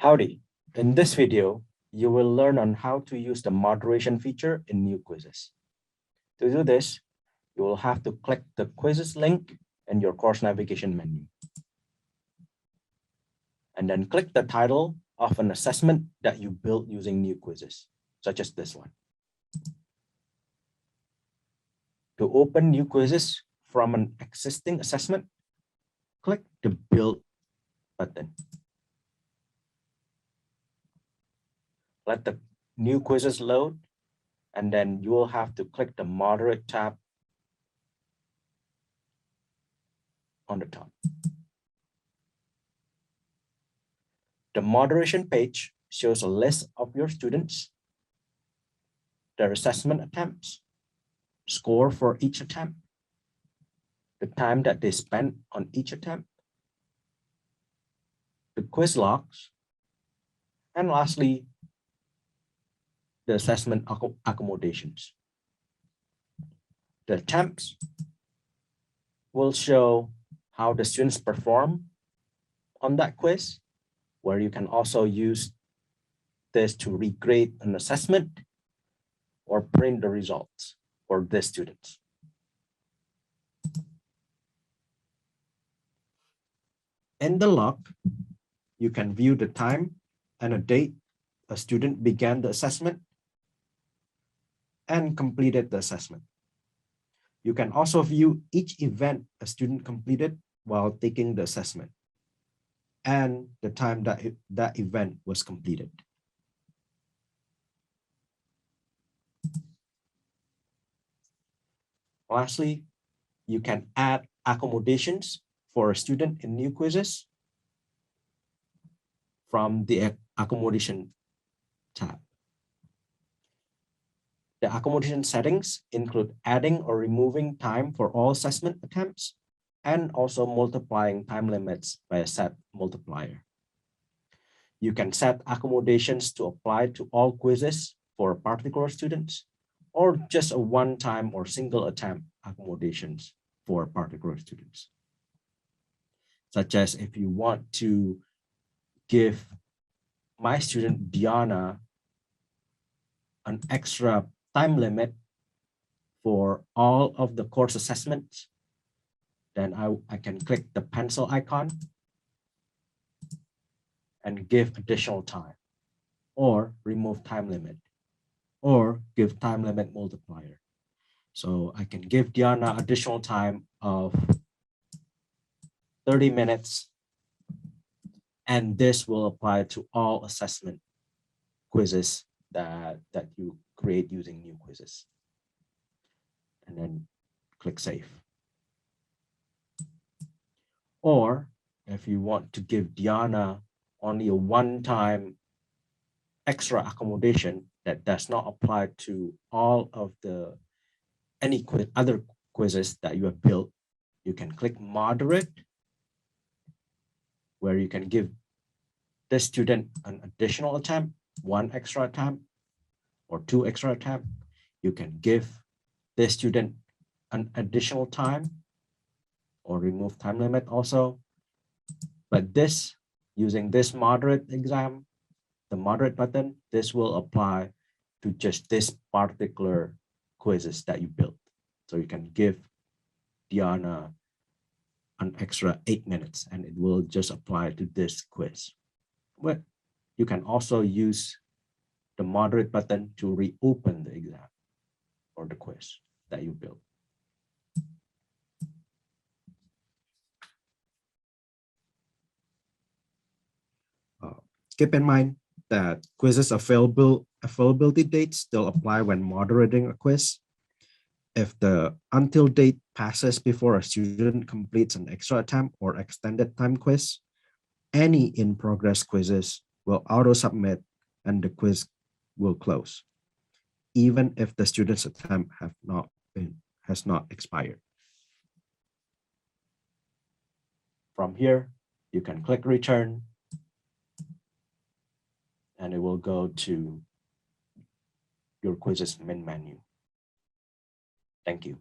Howdy. In this video, you will learn on how to use the moderation feature in new quizzes. To do this, you will have to click the quizzes link in your course navigation menu. And then click the title of an assessment that you built using new quizzes, such as this one. To open new quizzes from an existing assessment, click the Build button. Let the new quizzes load, and then you will have to click the Moderate tab on the top. The moderation page shows a list of your students, their assessment attempts, score for each attempt, the time that they spent on each attempt, the quiz logs, and lastly, the assessment accommodations. The attempts will show how the students perform on that quiz, where you can also use this to regrade an assessment or print the results for the students. In the log, you can view the time and a date a student began the assessment and completed the assessment. You can also view each event a student completed while taking the assessment and the time that that event was completed. Lastly, you can add accommodations for a student in new quizzes from the accommodation tab. The accommodation settings include adding or removing time for all assessment attempts and also multiplying time limits by a set multiplier. You can set accommodations to apply to all quizzes for particular students or just a one-time or single attempt accommodations for particular students. Such as if you want to give my student Diana an extra time limit for all of the course assessments, then I can click the pencil icon and give additional time, or remove time limit, or give time limit multiplier. So I can give Diana additional time of 30 minutes, and this will apply to all assessment quizzes that you create using new quizzes. And then click Save. Or if you want to give Diana only a one-time extra accommodation that does not apply to all of the other quizzes that you have built, you can click Moderate, where you can give this student an additional attempt, one extra attempt, or two extra attempt. You can give this student an additional time or remove time limit also. But this, using this moderate exam, the moderate button, this will apply to just this particular quizzes that you built. So you can give Diana an extra 8 minutes and it will just apply to this quiz. But you can also use the moderate button to reopen the exam or the quiz that you built. Keep in mind that quizzes availability dates still apply when moderating a quiz. If the until date passes before a student completes an extra attempt or extended time quiz, any in-progress quizzes will auto-submit and the quiz will close, even if the student's attempt has not expired. From here, you can click Return, and it will go to your quizzes main menu. Thank you.